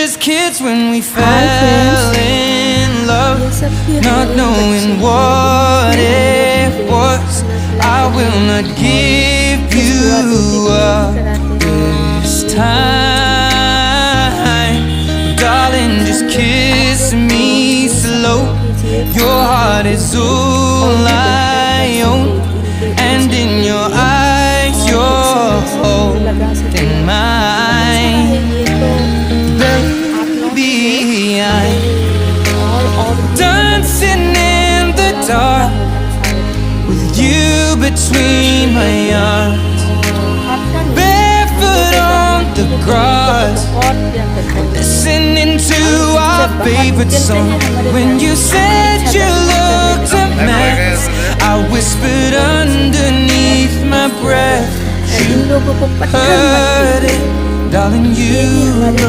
just kids when we fell in love, not knowing what it was. I will not give you up this time, darling, just kiss me slow. Your heart is all I own, and in your eyes you're holding mine. Baby, I'm dancing in the dark with you between my arms, barefoot on the grass, listening to our favorite song. When you said you looked a mess, I whispered underneath my breath, you heard it, darling, you